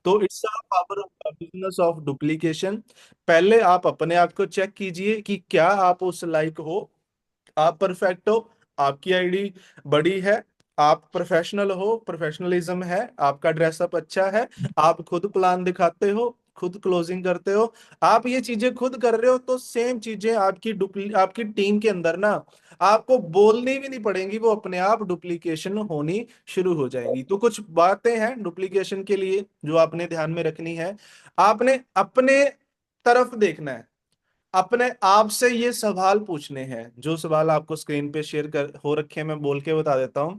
तो it's a power of business of duplication. पहले आप अपने आप को चेक कीजिए कि क्या आप उस लायक हो, आप परफेक्ट हो, आपकी आईडी बड़ी है, आप प्रोफेशनल हो, प्रोफेशनलिज्म है, आपका ड्रेसअप अच्छा है, आप खुद प्लान दिखाते हो, खुद क्लोजिंग करते हो, आप ये चीजें खुद कर रहे हो, तो सेम चीजें आपकी टीम के अंदर ना आपको बोलनी भी नहीं पड़ेंगी, वो अपने आप डुप्लीकेशन होनी शुरू हो जाएगी। तो कुछ बातें हैं डुप्लीकेशन के लिए जो आपने ध्यान में रखनी है। आपने अपने तरफ देखना है, अपने आप से ये सवाल पूछने हैं, जो सवाल आपको स्क्रीन पे शेयर कर हो रखे हैं, मैं बोल के बता देता हूं।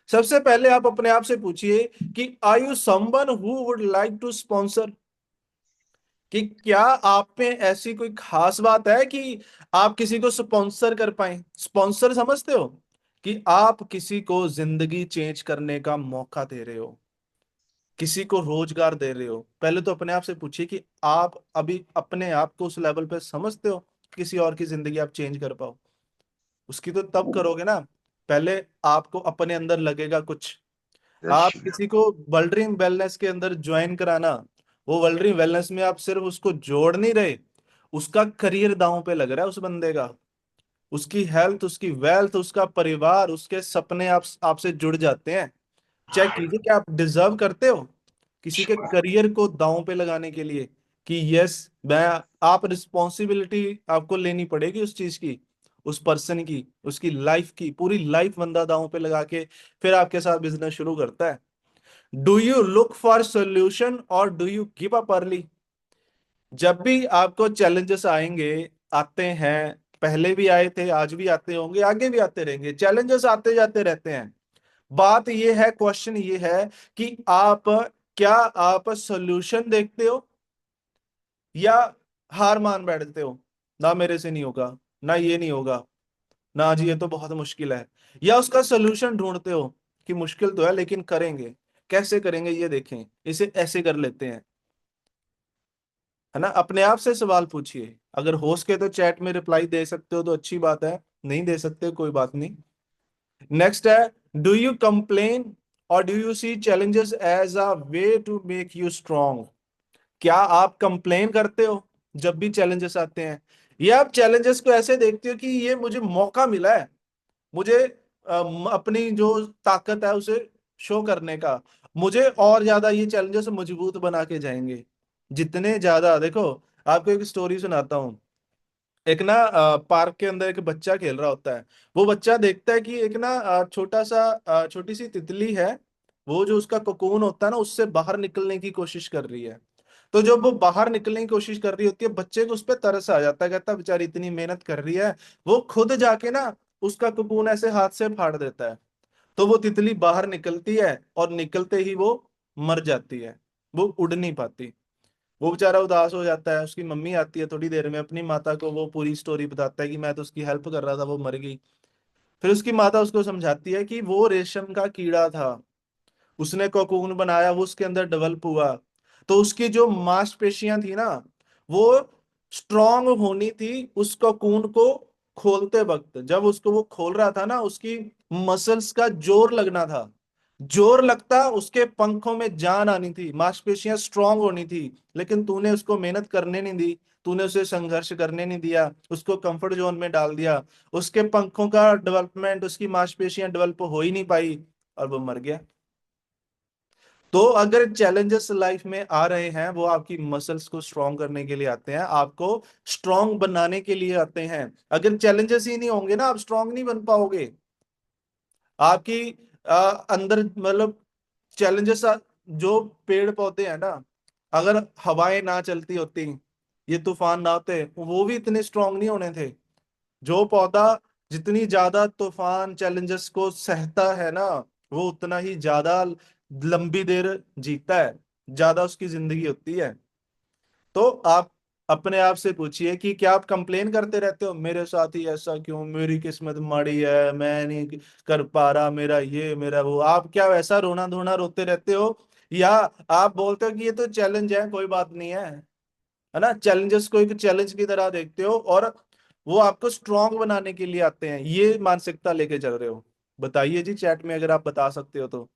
सबसे पहले आप अपने आप से पूछिए कि are you someone who would like to sponsor. कि क्या आप में ऐसी कोई खास बात है कि आप किसी को स्पॉन्सर कर पाए। स्पॉन्सर समझते हो कि आप किसी को जिंदगी चेंज करने का मौका दे रहे हो, किसी को रोजगार दे रहे हो। पहले तो अपने आप से पूछिए कि आप अभी अपने आप को उस लेवल पे समझते हो कि किसी और की जिंदगी आप चेंज कर पाओ। उसकी तो तब करोगे ना, पहले आपको अपने अंदर लगेगा कुछ। आप यस। किसी को वर्ल्ड वेलनेस के अंदर ज्वाइन कराना, वो वर्ल्ड वेलनेस में आप सिर्फ उसको जोड़ नहीं रहे, उसका करियर दांव पे लग रहा है उस बंदे का, उसकी हेल्थ, उसकी वेल्थ, उसका परिवार, उसके सपने आपसे जुड़ जाते हैं। चेक कीजिए कि आप डिजर्व करते हो किसी के करियर को दांव पे लगाने के लिए, कि यस मैं, आप रिस्पॉन्सिबिलिटी आपको लेनी पड़ेगी उस चीज की, उस पर्सन की, उसकी लाइफ की, पूरी लाइफ बंदा दांव पे लगा के फिर आपके साथ बिजनेस शुरू करता है। Do you look for solution और do you give up early. जब भी आपको चैलेंजेस आएंगे, आते हैं, पहले भी आए थे, आज भी आते होंगे, आगे भी आते रहेंगे, चैलेंजेस आते जाते रहते हैं। बात ये है, क्वेश्चन ये है कि आप, क्या आप सोल्यूशन देखते हो या हार मान बैठते हो, ना मेरे से नहीं होगा, ना ये नहीं होगा, ना जी ये तो बहुत मुश्किल है, या उसका सोल्यूशन ढूंढते हो कि मुश्किल तो है लेकिन करेंगे, कैसे करेंगे ये देखें, इसे ऐसे कर लेते हैं। है ना, अपने आप से सवाल पूछिए। अगर हो सके तो चैट में रिप्लाई दे सकते हो तो अच्छी बात है, नहीं दे सकते कोई बात नहीं। नेक्स्ट है, डू यू कंप्लेन और do you see challenges as a way to make you strong. क्या आप कंप्लेन करते हो जब भी चैलेंजेस आते हैं, या आप चैलेंजेस को ऐसे देखते हो कि ये मुझे मौका मिला है, मुझे अपनी जो ताकत है उसे शो करने का, मुझे और ज्यादा ये चैलेंजेस मजबूत बना के जाएंगे। जितने ज्यादा देखो, आपको एक स्टोरी सुनाता हूँ। एक ना पार्क के अंदर एक बच्चा खेल रहा होता है। वो बच्चा देखता है कि एक ना छोटी सी तितली है, वो जो उसका कोकून होता है ना, उससे बाहर निकलने की कोशिश कर रही है। तो जब वो बाहर निकलने की कोशिश कर रही होती है, बच्चे को उस पर तरस आ जाता है, कहता है बेचारी इतनी मेहनत कर रही है। वो खुद जाके ना उसका कोकून ऐसे हाथ से फाड़ देता है। तो वो तितली बाहर निकलती है और निकलते ही वो मर जाती है, वो उड़ नहीं पाती। वो बेचारा उदास हो जाता है। उसकी मम्मी आती है थोड़ी देर में, अपनी माता को वो पूरी स्टोरी बताता है कि मैं तो उसकी हेल्प कर रहा था, वो मर गई। फिर उसकी माता उसको समझाती है कि वो रेशम का कीड़ा था, उसने कोकून बनाया, वो उसके अंदर डेवलप हुआ, तो उसकी जो मांसपेशियां थी ना, वो स्ट्रांग होनी थी उस कोकून को खोलते वक्त। जब उसको वो खोल रहा था ना, उसकी मसल्स का जोर लगना था, जोर लगता उसके पंखों में जान आनी थी, मांसपेशियां स्ट्रांग होनी थी। लेकिन तूने उसको मेहनत करने नहीं दी, तूने उसे संघर्ष करने नहीं दिया, उसको कंफर्ट जोन में डाल दिया। उसके पंखों का डेवलपमेंट, उसकी मांसपेशियां डेवलप हो ही नहीं पाई और वो मर गया। तो अगर चैलेंजेस लाइफ में आ रहे हैं, वो आपकी मसल्स को स्ट्रांग करने के लिए आते हैं, आपको स्ट्रांग बनाने के लिए आते हैं। अगर चैलेंजेस ही नहीं होंगे ना, आप स्ट्रांग नहीं बन पाओगे। आपकी अंदर मतलब चैलेंजेस, जो पेड़ पौधे हैं ना, अगर हवाएं ना चलती होती, ये तूफान ना होते, वो भी इतने स्ट्रांग नहीं होने थे। जो पौधा जितनी ज्यादा तूफान चैलेंजेस को सहता है ना, वो उतना ही ज्यादा लंबी देर जीता है, ज्यादा उसकी जिंदगी होती है। तो आप अपने आप से पूछिए कि क्या आप कंप्लेन करते रहते हो, मेरे साथ ही ऐसा क्यों, मेरी किस्मत माड़ी है, मैं नहीं कर पा रहा, मेरा ये मेरा वो। आप क्या वैसा रोना धोना रोते रहते हो, या आप बोलते हो कि ये तो चैलेंज है, कोई बात नहीं है ना, चैलेंजेस को एक चैलेंज की तरह देखते हो और वो आपको स्ट्रांग बनाने के लिए आते हैं, ये मानसिकता लेके चल रहे हो। बताइए जी चैट में अगर आप बता सकते हो तो।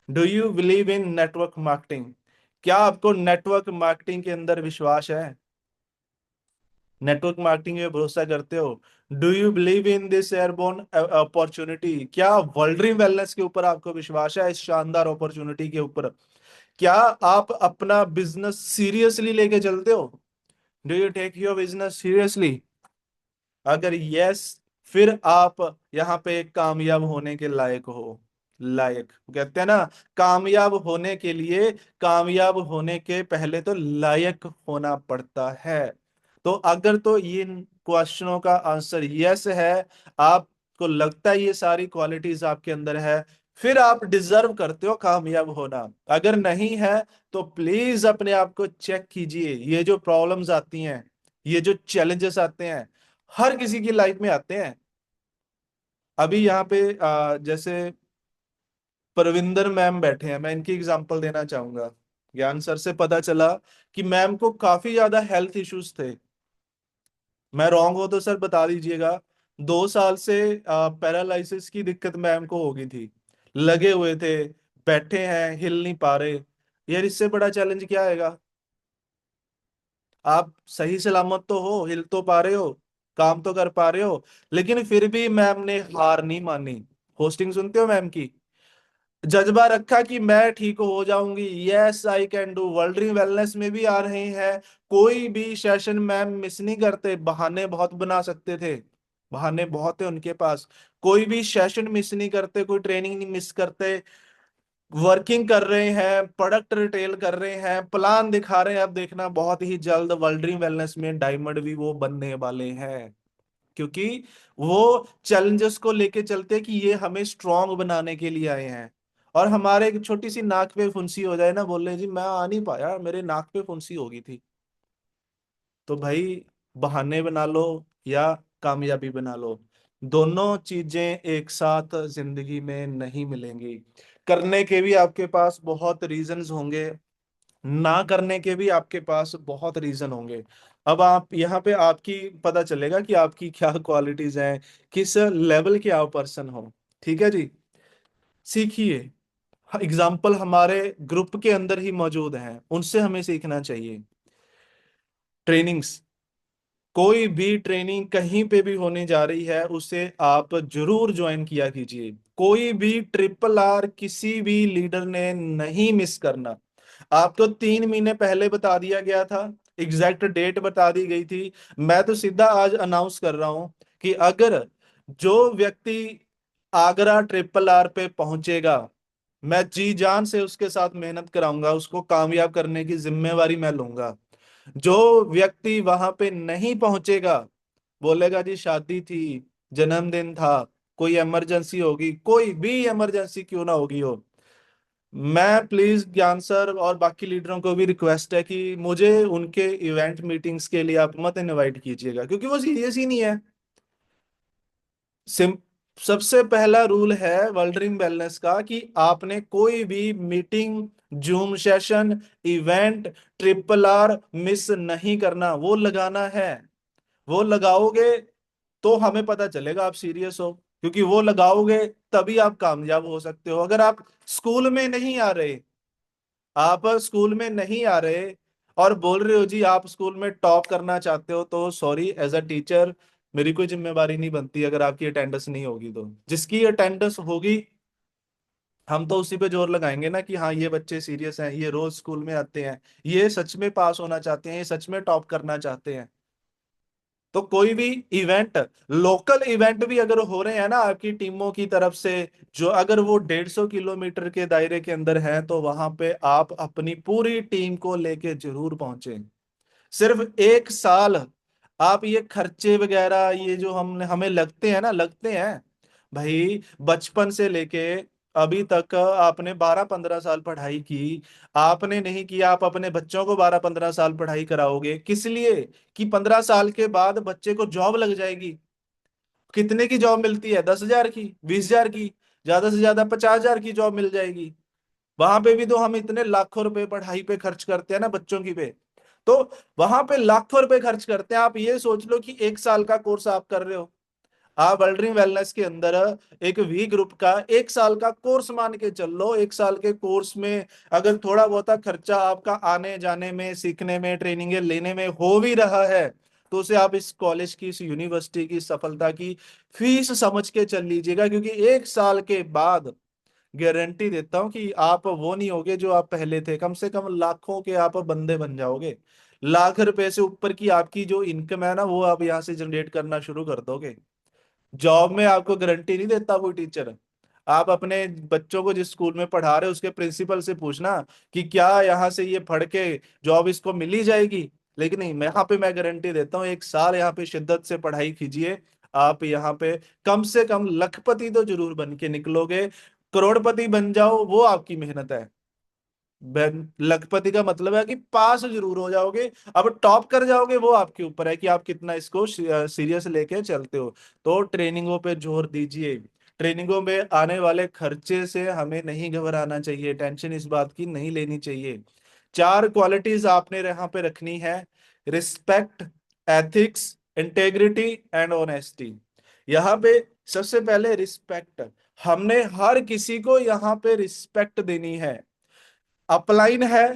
Do you believe in network marketing. क्या आपको नेटवर्क मार्केटिंग के अंदर विश्वास है? नेटवर्क मार्केटिंग में भरोसा करते हो? Do you believe in this airborne opportunity? क्या वर्ल्ड ड्रीम वेलनेस के ऊपर आपको विश्वास है, इस शानदार अपॉर्चुनिटी के ऊपर? क्या आप अपना बिजनेस सीरियसली लेके चलते हो? Do you take your business seriously? अगर यस, फिर आप यहाँ पे कामयाब होने के लायक हो। लायक कहते हैं ना, कामयाब होने के लिए, कामयाब होने के पहले तो लायक होना पड़ता है। तो अगर तो ये क्वेश्चनों का आंसर यस है, आपको लगता है ये सारी क्वालिटीज आपके अंदर है, फिर आप डिजर्व करते हो कामयाब होना। अगर नहीं है तो प्लीज अपने आप को चेक कीजिए। ये जो प्रॉब्लम्स आती हैं, ये जो चैलेंजेस आते हैं, हर किसी की लाइफ में आते हैं। अभी यहाँ पे जैसे परविंदर मैम बैठे हैं, मैं इनकी एग्जांपल देना चाहूंगा। ज्ञान सर से पता चला कि मैम को काफी ज्यादा हेल्थ इश्यूज थे। मैं रॉन्ग हो तो सर बता दीजिएगा। 2 साल से पैरालिसिस की दिक्कत मैम को हो गई थी। लगे हुए थे, बैठे हैं, हिल नहीं पा रहे। यार इससे बड़ा चैलेंज क्या आएगा? आप सही सलामत तो हो, हिल तो पा रहे हो, काम तो कर पा रहे हो, लेकिन फिर भी मैम ने हार नहीं मानी। होस्टिंग सुनते हो मैम की? जज्बा रखा कि मैं ठीक हो जाऊंगी, yes I can do. World dream wellness में भी आ रहे हैं, कोई भी सेशन मैम मिस नहीं करते। बहाने बहुत बना सकते थे, बहाने बहुत है उनके पास। कोई भी सेशन मिस नहीं करते, कोई ट्रेनिंग नहीं मिस करते। वर्किंग कर रहे हैं, प्रोडक्ट रिटेल कर रहे हैं, प्लान दिखा रहे हैं। अब देखना बहुत ही जल्द वर्ल्ड ड्रीम वेलनेस में डायमंड भी वो बनने वाले हैं, क्योंकि वो चैलेंजेस को लेके चलते हैं कि ये हमें स्ट्रांग बनाने के लिए आए हैं। और हमारे एक छोटी सी नाक पे फुंसी हो जाए ना, बोल रहे जी मैं आ नहीं पाया, मेरे नाक पे फुंसी हो गई थी, तो भाई बहाने बना लो या कामयाबी बना लो, दोनों चीजें एक साथ जिंदगी में नहीं मिलेंगी। करने के भी आपके पास बहुत रीजंस होंगे, ना करने के भी आपके पास बहुत रीजन होंगे। अब आप यहाँ पे आपकी पता चलेगा कि आपकी क्या क्वालिटीज हैं, किस लेवल के आप पर्सन हो। ठीक है जी, सीखिए। एग्जाम्पल हमारे ग्रुप के अंदर ही मौजूद हैं, उनसे हमें सीखना चाहिए। ट्रेनिंग्स, कोई भी ट्रेनिंग कहीं पे भी होने जा रही है, उसे आप जरूर ज्वाइन किया कीजिए। कोई भी ट्रिपल आर किसी भी लीडर ने नहीं मिस करना। आपको 3 महीने पहले बता दिया गया था, एग्जैक्ट डेट बता दी गई थी। मैं तो सीधा आज अनाउंस कर रहा हूं कि अगर जो व्यक्ति आगरा ट्रिपल आर पे पहुंचेगा, मैं जी जान से उसके साथ मेहनत कराऊंगा, उसको कामयाब करने की जिम्मेवारी मैं लूंगा। जो व्यक्ति वहां पे नहीं पहुंचेगा, बोलेगा जी शादी थी, जन्मदिन था, कोई इमरजेंसी होगी, कोई भी इमरजेंसी क्यों ना होगी हो, मैं प्लीज ज्ञान सर और बाकी लीडरों को भी रिक्वेस्ट है कि मुझे उनके इवेंट मीटिंग्स के लिए आप मत इनवाइट कीजिएगा, क्योंकि वो सीरियस ही नहीं है। सिम सबसे पहला रूल है वर्ल्ड ड्रीम वेलनेस का कि आपने कोई भी meeting, zoom session, event, triple R miss नहीं करना। वो लगाना है, वो लगाओगे तो हमें पता चलेगा आप सीरियस हो, क्योंकि वो लगाओगे तभी आप कामयाब हो सकते हो। अगर आप स्कूल में नहीं आ रहे, आप स्कूल में नहीं आ रहे और बोल रहे हो जी आप स्कूल में टॉप करना चाहते हो, तो सॉरी, एज अ टीचर मेरी कोई जिम्मेवारी नहीं बनती अगर आपकी अटेंडेंस नहीं होगी। तो जिसकी अटेंडेंस होगी, हम तो उसी पे जोर लगाएंगे ना कि हाँ ये बच्चे सीरियस हैं, ये रोज स्कूल में आते हैं, ये सच में पास होना चाहते हैं, ये सच में टॉप करना चाहते हैं। तो कोई भी इवेंट, लोकल इवेंट भी अगर हो रहे हैं ना आपकी टीमों की तरफ से, जो अगर वो 150 किलोमीटर के दायरे के अंदर है, तो वहां पे आप अपनी पूरी टीम को लेके जरूर पहुंचे। सिर्फ 1 साल आप ये खर्चे वगैरह, ये जो हमने हमें लगते हैं ना, लगते हैं भाई, बचपन से लेके अभी तक आपने 12-15 साल पढ़ाई की, आपने नहीं किया। आप अपने बच्चों को 12-15 साल पढ़ाई कराओगे किस लिए? कि 15 साल के बाद बच्चे को जॉब लग जाएगी। कितने की जॉब मिलती है? 10,000 की, 20,000 की, ज्यादा से ज्यादा 50,000 की जॉब मिल जाएगी। वहां पे भी तो हम इतने लाखों रुपए पढ़ाई पे खर्च करते हैं ना, बच्चों की पे। तो वहां पे लाखों रुपए खर्च करते हैं। आप ये सोच लो कि 1 साल का कोर्स आप कर रहे हो, आप वर्ल्ड वेलनेस के अंदर एक वी ग्रुप का 1 साल का कोर्स मान के चल लो। 1 साल के कोर्स में अगर थोड़ा बहुत खर्चा आपका आने जाने में, सीखने में, ट्रेनिंग लेने में हो भी रहा है, तो उसे आप इस कॉलेज की, इस यूनिवर्सिटी की सफलता की फीस समझ के चल लीजिएगा। क्योंकि 1 साल के बाद गारंटी देता हूं कि आप वो नहीं होगे जो आप पहले थे। कम से कम लाखों के आप बंदे बन जाओगे। लाख रुपए से ऊपर की आपकी जो इनकम है ना, वो आप यहाँ से जनरेट करना शुरू कर दोगे। जॉब में आपको गारंटी नहीं देता कोई टीचर। आप अपने बच्चों को जिस स्कूल में पढ़ा रहे हो उसके प्रिंसिपल से पूछना कि क्या यहाँ से ये पढ़ के जॉब इसको मिली जाएगी। लेकिन नहीं, मैं यहाँ पे मैं गारंटी देता हूँ, 1 साल यहाँ पे शिद्दत से पढ़ाई कीजिए, आप यहाँ पे कम से कम लखपति तो जरूर बन के निकलोगे। करोड़पति बन जाओ वो आपकी मेहनत है। लखपति का मतलब है कि पास जरूर हो जाओगे। अब टॉप कर जाओगे वो आपके ऊपर है कि आप कितना इसको सीरियस लेके चलते हो। तो ट्रेनिंगों पे जोर दीजिए। ट्रेनिंगों में आने वाले खर्चे से हमें नहीं घबराना चाहिए, टेंशन इस बात की नहीं लेनी चाहिए। 4 क्वालिटीज आपने यहाँ पे रखनी है: respect, ethics, integrity and honesty. यहाँ पे सबसे पहले रिस्पेक्ट। हमने हर किसी को यहाँ पे रिस्पेक्ट देनी है। अपलाइन है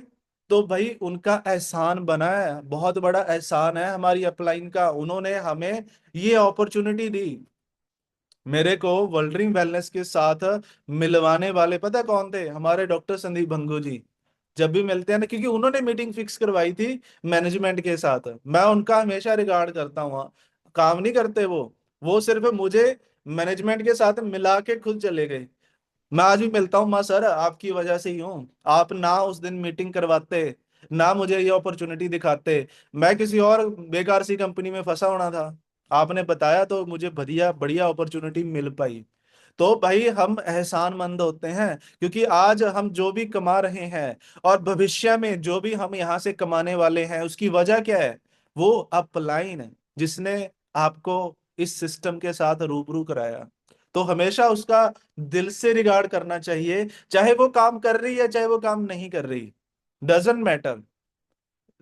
तो भाई उनका एहसान बना है, बहुत बड़ा एहसान है हमारी अपलाइन का, उन्होंने हमें ये अपॉर्चुनिटी दी। मेरे को वर्ल्ड वेलनेस के साथ मिलवाने वाले पता कौन थे? हमारे डॉक्टर संदीप भंगू जी। जब भी मिलते हैं ना, क्योंकि उन्होंने मीटिंग फिक्स करवाई थी मैनेजमेंट के साथ, मैं उनका हमेशा रिगार्ड करता हूँ। काम नहीं करते वो सिर्फ मुझे मैनेजमेंट के साथ मिला के खुद चले गए। मैं आज भी मिलता हूँ, माँ सर आपकी वजह से ही हूँ। आप ना उस दिन मीटिंग करवाते, ना मुझे ये अपॉर्चुनिटी दिखाते, मैं किसी और बेकार सी कंपनी में फंसा होना था। आपने बताया तो मुझे बढ़िया बढ़िया अपॉर्चुनिटी मिल पाई। तो भाई हम एहसानमंद होते हैं, क्योंकि आज हम जो भी कमा रहे हैं और भविष्य में जो भी हम यहाँ से कमाने वाले हैं, उसकी वजह क्या है? वो अपलाइन है, जिसने आपको इस सिस्टम के साथ रूबरू कराया। तो हमेशा उसका दिल से रिगार्ड करना चाहिए, चाहे वो काम कर रही है चाहे वो काम नहीं कर रही, डजेंट मैटर।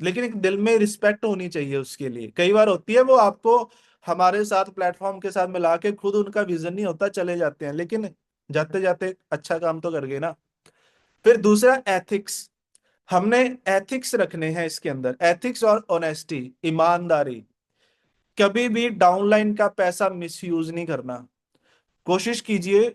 लेकिन एक दिल में रिस्पेक्ट होनी चाहिए उसके लिए। कई बार होती है वो आपको हमारे साथ प्लेटफॉर्म के साथ मिला के, खुद उनका विजन नहीं होता चले जाते हैं, लेकिन जाते जाते अच्छा काम तो कर गए ना। फिर दूसरा एथिक्स। हमने एथिक्स रखने हैं इसके अंदर, एथिक्स और ऑनेस्टी, ईमानदारी। कभी भी डाउनलाइन का पैसा मिसयूज नहीं करना। कोशिश कीजिए।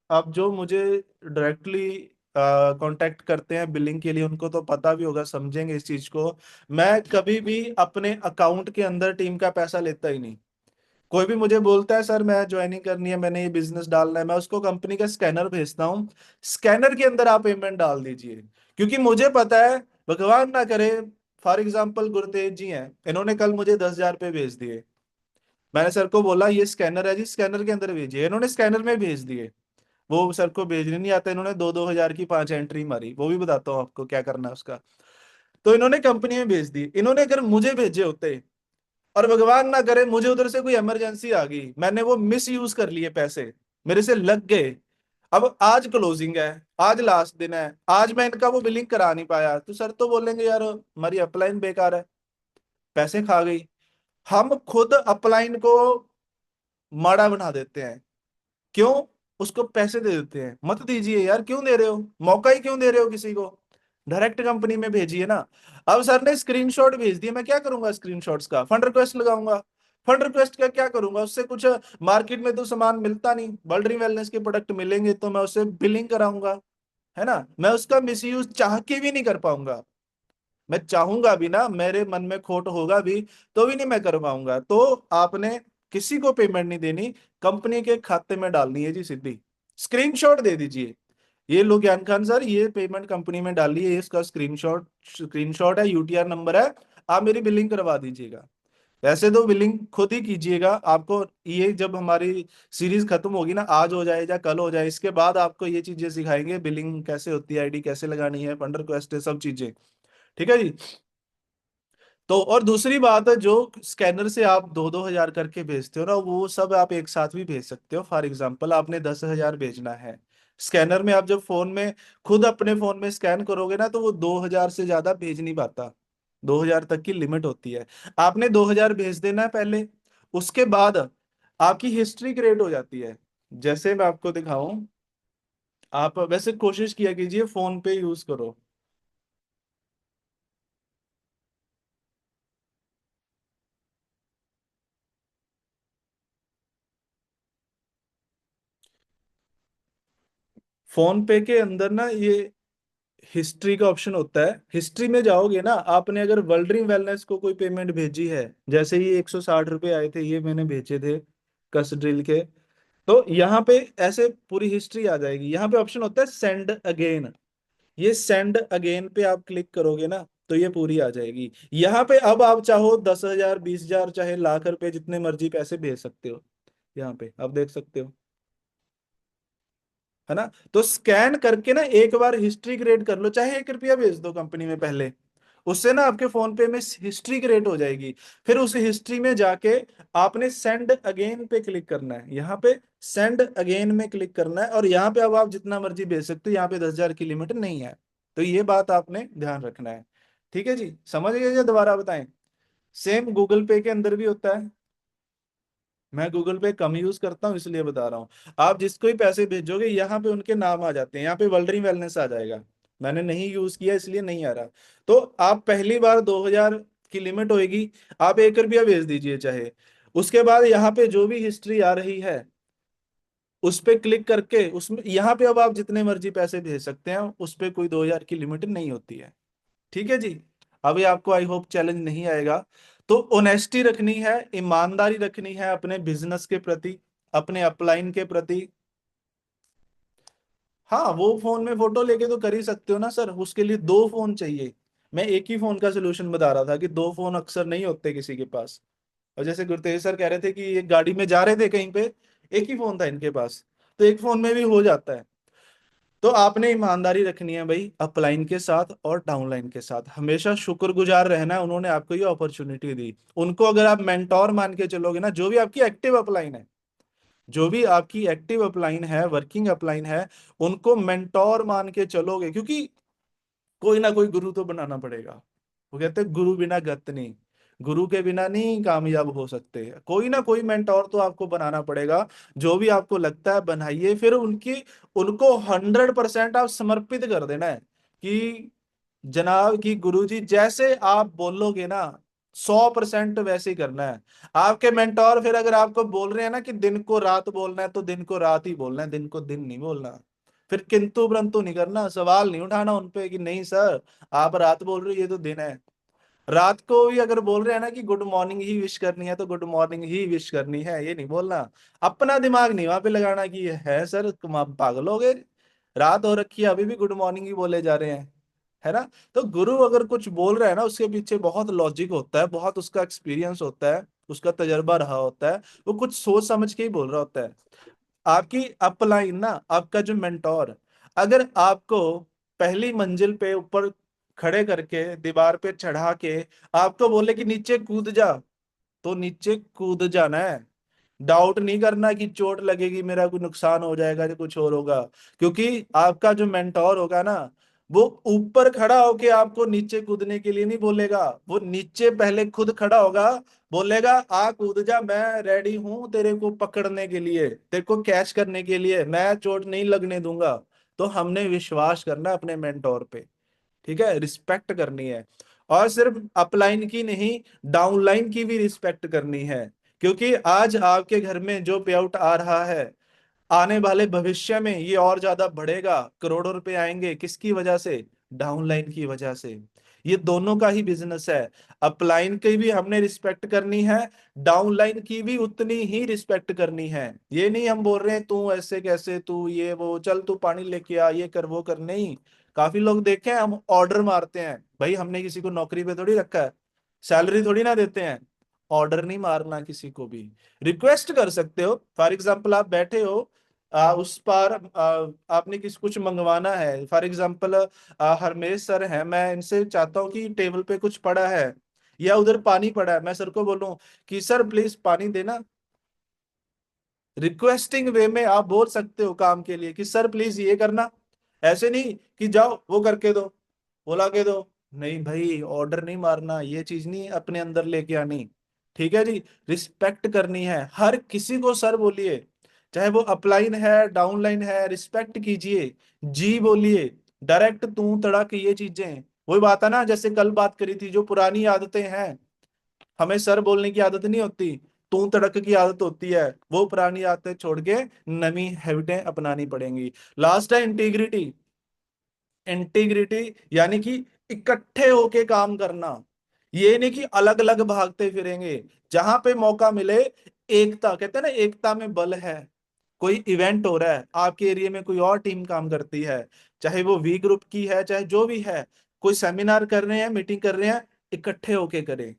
अब जो मुझे डायरेक्टली कांटेक्ट करते हैं बिलिंग के लिए, उनको तो पता भी होगा, समझेंगे इस चीज को। मैं कभी भी अपने अकाउंट के अंदर टीम का पैसा लेता ही नहीं। कोई भी मुझे बोलता है सर मैं ज्वाइनिंग करनी है, मैंने ये बिजनेस डालना है, मैं उसको कंपनी का स्कैनर भेजता हूँ। स्कैनर के अंदर आप पेमेंट डाल दीजिए। क्योंकि मुझे पता है, भगवान ना करे, फॉर एग्जाम्पल गुरुतेज जी हैं, इन्होंने कल मुझे 10,000 रुपये भेज दिए। मैंने सर को बोला ये स्कैनर है जी, स्कैनर के अंदर भेजिए, इन्होंने स्कैनर में भेज दिए। वो सर को भेजने नहीं आता, इन्होंने 2-2 हजार की 5 एंट्री मारी, वो भी बताता हूँ आपको क्या करना है उसका। तो इन्होंने कंपनी में भेज दी। इन्होंने अगर मुझे भेजे होते और भगवान ना करे मुझे उधर से कोई इमरजेंसी आ गई, मैंने वो मिस यूज कर लिए पैसे, मेरे से लग गए, अब आज क्लोजिंग है, आज लास्ट दिन है, आज मैं इनका वो बिलिंग करा नहीं पाया, तो सर तो बोलेंगे यार हमारी अपलाइन बेकार है, पैसे खा गई। हम खुद अपलाइन को माड़ा बना देते हैं। क्यों? उसको पैसे दे देते हैं। मत दीजिए यार, क्यों दे रहे हो? मौका ही क्यों दे रहे हो किसी को? डायरेक्ट कंपनी में भेजिए ना। अब सर ने स्क्रीनशॉट भेज दिया, मैं क्या करूंगा स्क्रीनशॉट्स का? फंड रिक्वेस्ट लगाऊंगा। फंड रिक्वेस्ट का क्या करूंगा उससे? कुछ मार्केट में तो सामान मिलता नहीं, बल्ड वेलनेस के प्रोडक्ट मिलेंगे तो मैं उससे बिलिंग कराऊंगा, है ना? मैं उसका मिसयूज चाह के भी नहीं कर पाऊंगा। मैं चाहूंगा भी ना, मेरे मन में खोट होगा भी, तो भी नहीं मैं कर पाऊंगा। तो आपने किसी को पेमेंट नहीं देनी, कंपनी के खाते में डालनी है जी सीधी। स्क्रीनशॉट दे दीजिए, ये लो ज्ञान खान सर ये पेमेंट कंपनी में डाली है, इसका स्क्रीनशॉट है, यूटीआर नंबर है, आप मेरी बिलिंग करवा दीजिएगा। वैसे तो बिलिंग खुद ही कीजिएगा। आपको ये जब हमारी सीरीज खत्म होगी ना, आज हो जाए या कल हो जाए, इसके बाद आपको ये चीजें सिखाएंगे, बिलिंग कैसे होती है, आईडी कैसे लगानी है, फंड रिक्वेस्ट है, सब चीजें। ठीक है जी। तो और दूसरी बात है, जो स्कैनर से आप 2-2 हजार करके भेजते हो ना, वो सब आप एक साथ भी भेज सकते हो। फॉर एग्जांपल आपने 10,000 भेजना है, स्कैनर में आप जब फोन में खुद अपने फोन में स्कैन करोगे ना, तो वो 2,000 से ज्यादा भेज नहीं पाता। 2,000 तक की लिमिट होती है। आपने 2,000 भेज देना है पहले। उसके बाद आपकी हिस्ट्री क्रिएट हो जाती है। जैसे मैं आपको दिखाऊं, आप वैसे कोशिश किया कीजिए फोन पे यूज करो। फोन पे के अंदर ना ये हिस्ट्री का ऑप्शन होता है। हिस्ट्री में जाओगे ना, आपने अगर वर्ल्डरिंग वेलनेस को कोई पेमेंट भेजी है, जैसे ये 160 रुपये आए थे, ये मैंने भेजे थे कस ड्रिल के, तो यहाँ पे ऐसे पूरी हिस्ट्री आ जाएगी। यहाँ पे ऑप्शन होता है सेंड अगेन। ये सेंड अगेन पे आप क्लिक करोगे ना, तो ये पूरी आ जाएगी। यहाँ पे अब आप चाहो 10,000, 20,000, चाहे लाख रुपए, जितने मर्जी पैसे भेज सकते हो। यहाँ पे आप देख सकते हो, है ना। तो स्कैन करके ना एक बार हिस्ट्री क्रिएट कर लो, चाहे 1 रुपया भेज दो कंपनी में पहले, उससे ना आपके फोन पे में हिस्ट्री क्रिएट हो जाएगी। फिर उस हिस्ट्री में जाके आपने सेंड अगेन पे क्लिक करना है। यहाँ पे सेंड अगेन में क्लिक करना है, और यहाँ पे अब आप जितना मर्जी भेज सकते हो, यहाँ पे 10,000 की लिमिट नहीं है। तो ये बात आपने ध्यान रखना है। ठीक है जी, समझ गए? या दोबारा बताएं? सेम गूगल पे के अंदर भी होता है। मैं गूगल पे कम यूज करता हूँ, इसलिए बता रहा हूँ। आप जिसको ही पैसे भेजोगे, यहाँ पे उनके नाम आ जाते हैं, यहाँ पे वर्ल्डरी वेलनेस आ जाएगा। मैंने नहीं यूज किया इसलिए नहीं आ रहा। तो आप पहली बार 2,000 की लिमिट होएगी, आप 1 रुपया भेज दीजिए चाहे। उसके बाद यहाँ पे जो भी हिस्ट्री आ रही है, उस पे क्लिक करके उसमें यहाँ पे अब आप जितने मर्जी पैसे भेज सकते हैं, उस पे कोई 2,000 की लिमिट नहीं होती है। ठीक है जी। अभी आपको आई होप चैलेंज नहीं आएगा। तो ऑनेस्टी रखनी है, ईमानदारी रखनी है अपने बिजनेस के प्रति, अपने अपलाइन के प्रति। हाँ, वो फोन में फोटो लेके तो कर ही सकते हो ना सर, उसके लिए 2 फोन चाहिए। मैं एक ही फोन का सोल्यूशन बता रहा था कि 2 फोन अक्सर नहीं होते किसी के पास। और जैसे गुरतेज सर कह रहे थे कि ये गाड़ी में जा रहे थे कहीं पे, एक ही फोन था इनके पास, तो एक फोन में भी हो जाता है। तो आपने ईमानदारी रखनी है भाई, अपलाइन के साथ और डाउनलाइन के साथ हमेशा शुक्रगुजार रहना है। उन्होंने आपको ये अपॉर्चुनिटी दी, उनको अगर आप मेंटोर मान के चलोगे ना, जो भी आपकी एक्टिव अपलाइन है, जो भी आपकी एक्टिव अपलाइन है, वर्किंग अपलाइन है, उनको मेंटोर मान के चलोगे, क्योंकि कोई ना कोई गुरु तो बनाना पड़ेगा। वो कहते हैं गुरु बिना गत नहीं, गुरु के बिना नहीं कामयाब हो सकते। कोई ना कोई मेंटोर तो आपको बनाना पड़ेगा। जो भी आपको लगता है बनाइए, फिर उनकी उनको 100% आप समर्पित कर देना है कि जनाब की गुरुजी जैसे आप बोलोगे ना, 100% वैसे ही करना है। आपके मेंटोर फिर अगर आपको बोल रहे हैं ना कि दिन को रात बोलना है, तो दिन को रात ही बोलना है, दिन को दिन नहीं बोलना। फिर किंतु परंतु नहीं करना, सवाल नहीं उठाना उनपे कि नहीं सर, आप रात बोल रहे हो, ये तो दिन है। रात को भी अगर बोल रहे हैं ना कि गुड मॉर्निंग ही विश करनी है, तो गुड मॉर्निंग ही विश करनी है, ये नहीं बोलना। अपना दिमाग नहीं वहां पे लगाना कि ये है सर, तुम आप पागल हो गए, रात हो रखी है, अभी भी गुड मॉर्निंग ही बोले जा रहे हैं, है ना। तो गुरु अगर कुछ बोल रहा है ना, उसके पीछे बहुत लॉजिक होता है, बहुत उसका एक्सपीरियंस होता है, उसका तजर्बा रहा होता है, वो कुछ सोच समझ के ही बोल रहा होता है। आपकी अपलाइन ना, आपका जो मेंटोर, अगर आपको पहली मंजिल पे ऊपर खड़े करके दीवार पे चढ़ा के आपको बोले कि नीचे कूद जा, तो नीचे कूद जाना है। डाउट नहीं करना कि चोट लगेगी, मेरा कोई नुकसान हो जाएगा या कुछ और होगा। क्योंकि आपका जो मेंटोर होगा ना, वो ऊपर खड़ा होके आपको नीचे कूदने के लिए नहीं बोलेगा, वो नीचे पहले खुद खड़ा होगा, बोलेगा आ कूद जा, मैं रेडी हूं तेरे को पकड़ने के लिए, तेरे को कैच करने के लिए, मैं चोट नहीं लगने दूंगा। तो हमने विश्वास करना अपने मेंटोर पे। ठीक है, रिस्पेक्ट करनी है। और सिर्फ अपलाइन की नहीं, डाउनलाइन की भी रिस्पेक्ट करनी है। क्योंकि आज आपके घर में जो पे आउट आ रहा है, आने वाले भविष्य में ये और ज्यादा बढ़ेगा, करोड़ों रुपए आएंगे, किसकी वजह से? डाउनलाइन की वजह से। ये दोनों का ही बिजनेस है। अपलाइन की भी हमने रिस्पेक्ट करनी है, डाउनलाइन की भी उतनी ही रिस्पेक्ट करनी है। ये नहीं हम बोल रहे हैं तू ऐसे कैसे, तू ये वो, चल तू पानी लेके आ, ये कर वो कर, नहीं। काफी लोग देखे हैं, हम ऑर्डर मारते हैं, भाई हमने किसी को नौकरी पे थोड़ी रखा है, सैलरी थोड़ी ना देते हैं। ऑर्डर नहीं मारना किसी को भी, रिक्वेस्ट कर सकते हो। फॉर एग्जाम्पल आप बैठे हो, उस पर आपने किस कुछ मंगवाना है, फॉर एग्जाम्पल हरमेश सर है, मैं इनसे चाहता हूँ कि टेबल पे कुछ पड़ा है या उधर पानी पड़ा है, मैं सर को बोलूं कि सर प्लीज पानी देना। रिक्वेस्टिंग वे में आप बोल सकते हो काम के लिए कि सर प्लीज ये करना। ऐसे नहीं कि जाओ वो करके दो, बुला के दो। नहीं भाई, ऑर्डर नहीं मारना, ये चीज नहीं अपने अंदर लेके आनी। ठीक है जी। रिस्पेक्ट करनी है, हर किसी को सर बोलिए, चाहे वो अपलाइन है डाउनलाइन है, रिस्पेक्ट कीजिए, जी बोलिए, डायरेक्ट तू तड़क ये चीजें। वही बात है ना, जैसे कल बात करी थी, जो पुरानी आदतें हैं, हमें सर बोलने की आदत नहीं होती, तू तड़क की आदत होती है, वो पुरानी आदतें छोड़ के नवी हैबिटें अपनानी पड़ेंगी। लास्ट है इंटीग्रिटी। इंटीग्रिटी यानी कि इकट्ठे होके काम करना, ये नहीं कि अलग अलग भागते फिरेंगे। जहां पे मौका मिले, एकता, कहते हैं ना एकता में बल है। कोई इवेंट हो रहा है आपके एरिया में, कोई और टीम काम करती है, चाहे वो वी ग्रुप की है चाहे जो भी है, कोई सेमिनार कर रहे हैं मीटिंग कर रहे हैं, इकट्ठे होके करें।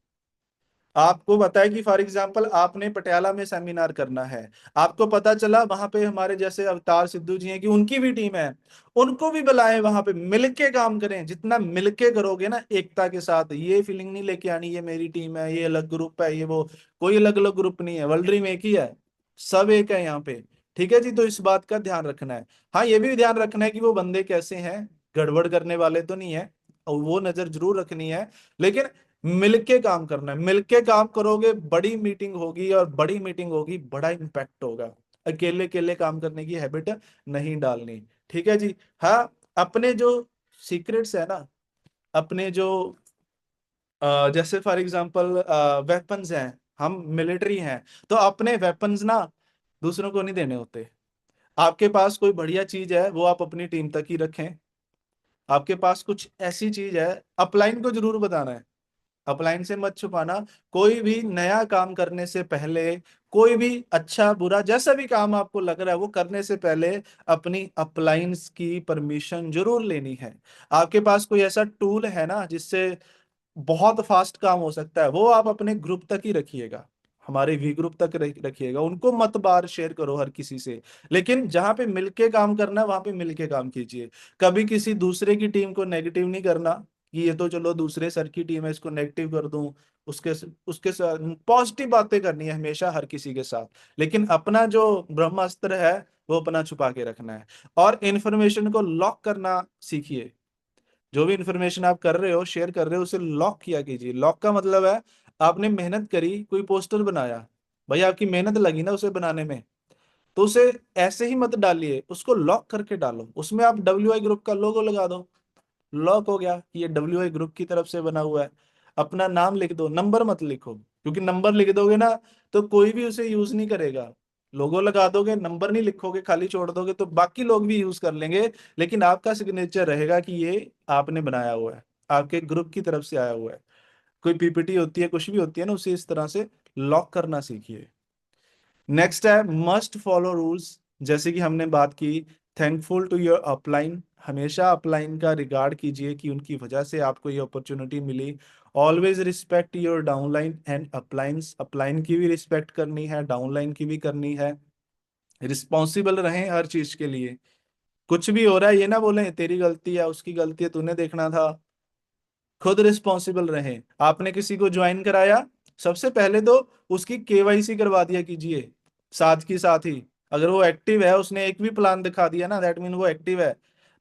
आपको बताया कि फॉर एग्जांपल आपने पटियाला में सेमिनार करना है, आपको पता चला वहां पे हमारे जैसे अवतार सिद्धू जी हैं कि उनकी भी टीम है, उनको भी बुलाएं, वहां पे मिलके काम करें। जितना मिलके करोगे ना एकता के साथ, ये फीलिंग नहीं लेके आनी ये मेरी टीम है, ये अलग ग्रुप है, ये वो, कोई अलग अलग ग्रुप नहीं है, वर्ल्ड ड्रीम एक ही है, सब एक है यहाँ पे। ठीक है जी, तो इस बात का ध्यान रखना है। हाँ, ये भी ध्यान रखना है कि वो बंदे कैसे हैं, गड़बड़ करने वाले तो नहीं है, और वो नजर जरूर रखनी है। लेकिन मिलके काम करना है, मिलके काम करोगे, बड़ी मीटिंग होगी, और बड़ी मीटिंग होगी बड़ा इम्पैक्ट होगा। अकेले अकेले काम करने की हैबिट नहीं डालनी। ठीक है जी। हाँ, अपने जो सीक्रेट्स है ना, अपने जो जैसे फॉर एग्जांपल वेपन्स हैं, हम मिलिट्री हैं, तो अपने वेपन्स ना दूसरों को नहीं देने होते। आपके पास कोई बढ़िया चीज है वो आप अपनी टीम तक ही रखें। आपके पास कुछ ऐसी चीज है, अपलाइन को जरूर बताना है, अपलाइन से मत छुपाना। कोई भी नया काम करने से पहले, कोई भी अच्छा बुरा जैसा भी काम आपको लग रहा है वो करने से पहले अपनी अपलाइंस की परमिशन जरूर लेनी है। आपके पास कोई ऐसा टूल है ना जिससे बहुत फास्ट काम हो सकता है, वो आप अपने ग्रुप तक ही रखिएगा, हमारे वी ग्रुप तक रखिएगा, उनको मत बार शेयर करो हर किसी से। लेकिन जहां पे मिलके काम करना है वहां पे मिलके काम कीजिए। कभी किसी दूसरे की टीम को नेगेटिव नहीं करना कि ये तो चलो दूसरे सर की टीम है इसको नेगेटिव कर दूं, उसके उसके साथ पॉजिटिव बातें करनी है हमेशा हर किसी के साथ। लेकिन अपना जो ब्रह्मास्त्र है वो अपना छुपा के रखना है। और इन्फॉर्मेशन को लॉक करना सीखिए। जो भी इंफॉर्मेशन आप कर रहे हो, शेयर कर रहे हो, उसे लॉक किया कीजिए। लॉक का मतलब है आपने मेहनत करी, कोई पोस्टर बनाया, भाई आपकी मेहनत लगी ना उसे बनाने में, तो उसे ऐसे ही मत डालिए, उसको लॉक करके डालो। उसमें आप WI ग्रुप का लोगो लगा दो, लॉक हो गया कि ये WI ग्रुप की तरफ से बना हुआ है। अपना नाम लिख दो, नंबर मत लिखो, क्योंकि नंबर लिख दोगे ना तो कोई भी उसे यूज नहीं करेगा। लोगो लगा दोगे, नंबर नहीं लिखोगे, खाली छोड़ दोगे, तो बाकी लोग भी यूज कर लेंगे, लेकिन आपका सिग्नेचर रहेगा कि ये आपने बनाया हुआ है, आपके ग्रुप की तरफ से आया हुआ है। कोई PPT होती है, कुछ भी होती है ना, उसे इस तरह से लॉक करना सीखिए। नेक्स्ट है मस्ट फॉलो रूल्स। जैसे कि हमने बात की, थैंकफुल टू योर अपलाइन, हमेशा अपलाइन का रिगार्ड कीजिए कि उनकी वजह से आपको ये अपॉर्चुनिटी मिली। Always respect your downline and uplines, upline की भी रिस्पेक्ट करनी है, डाउनलाइन की भी करनी है। रिस्पॉन्सिबल रहें हर चीज के लिए, कुछ भी हो रहा है ये ना बोले तेरी गलती है उसकी गलती है तूने देखना था, खुद रिस्पॉन्सिबल रहें। आपने किसी को ज्वाइन कराया, सबसे पहले तो उसकी KYC करवा दिया कीजिए, साथ की साथ ही। अगर वो एक्टिव है, उसने एक भी प्लान दिखा दिया ना, दैट मीन वो एक्टिव है,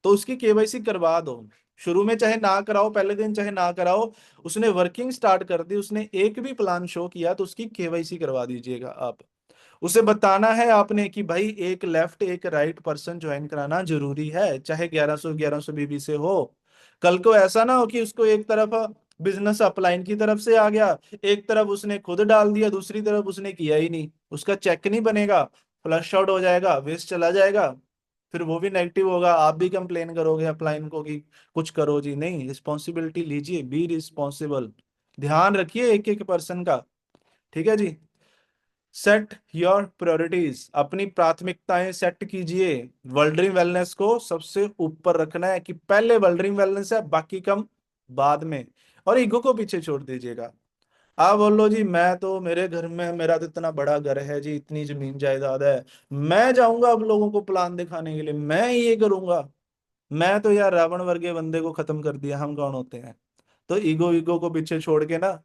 तो उसकी KYC करवा दो। शुरू में चाहे ना कराओ, पहले दिन चाहे ना कराओ, उसने वर्किंग स्टार्ट कर दी, उसने एक भी प्लान शो किया, तो उसकी KYC करवा दीजिएगा आप। उसे बताना है आपने कि भाई एक लेफ्ट एक राइट पर्सन ज्वाइन कराना जरूरी है, चाहे 1100 BB से हो। कल को ऐसा ना हो कि उसको एक तरफ बिजनेस अपलाइन की तरफ से आ गया, एक तरफ उसने खुद डाल दिया, दूसरी तरफ उसने किया ही नहीं, उसका चेक नहीं बनेगा, फ्लश आउट हो जाएगा, वेस्ट चला जाएगा, फिर वो भी नेगेटिव होगा, आप भी कंप्लेन करोगे अपलाइन को कि कुछ करो जी। नहीं, रिस्पॉन्सिबिलिटी लीजिए, बी रिस्पॉन्सिबल, ध्यान रखिए एक एक पर्सन का। ठीक है जी। सेट योर प्रायोरिटीज, अपनी प्राथमिकताएं सेट कीजिए। वर्ल्ड ड्रीम वेलनेस को सबसे ऊपर रखना है कि पहले वर्ल्ड ड्रीम वेलनेस है, बाकी कम बाद में। और ईगो को पीछे छोड़ दीजिएगा। आप बोलो जी मैं तो, मेरे घर में मेरा तो इतना बड़ा घर है जी, इतनी जमीन जायदाद है, मैं जाऊंगा अब लोगों को प्लान दिखाने के लिए, मैं ये करूंगा। मैं तो यार रावण वर्गे बंदे को खत्म कर दिया, हम कौन होते हैं। तो ईगो ईगो को पीछे छोड़ के ना,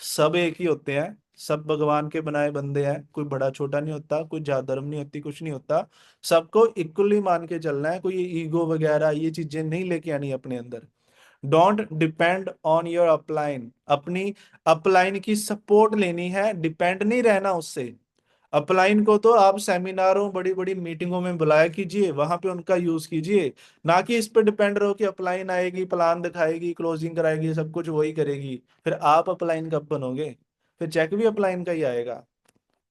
सब एक ही होते हैं, सब भगवान के बनाए बंदे हैं, कोई बड़ा छोटा नहीं होता, कोई जात धर्म नहीं होती, कुछ नहीं होता। सबको इक्वली मान के चलना है, कोई ईगो वगैरह ये चीजें नहीं लेके आनी अपने अंदर। Don't depend on your upline, अपनी अपलाइन की सपोर्ट लेनी है, डिपेंड नहीं रहना उससे। अपलाइन को तो आप सेमिनारों बड़ी बड़ी मीटिंगों में बुलाया कीजिए, वहां पे उनका यूज कीजिए, ना कि इस पे डिपेंड रहो कि अपलाइन आएगी, प्लान दिखाएगी, क्लोजिंग कराएगी, सब कुछ वही करेगी। फिर आप अपलाइन कब बनोगे? फिर चेक भी अपलाइन का ही आएगा।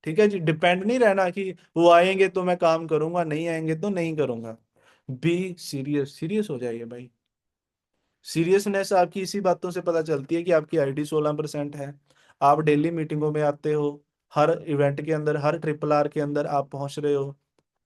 ठीक है जी, डिपेंड नहीं रहना कि वो आएंगे तो मैं काम करूंगा, नहीं आएंगे तो नहीं करूंगा। बी सीरियस, सीरियस हो जाइए भाई। सीरियसनेस आपकी इसी बातों से पता चलती है कि आपकी आईडी 16% है। आप डेली मीटिंगों में आते हो, हर इवेंट के अंदर, हर ट्रिपल आर के अंदर आप पहुंच रहे हो,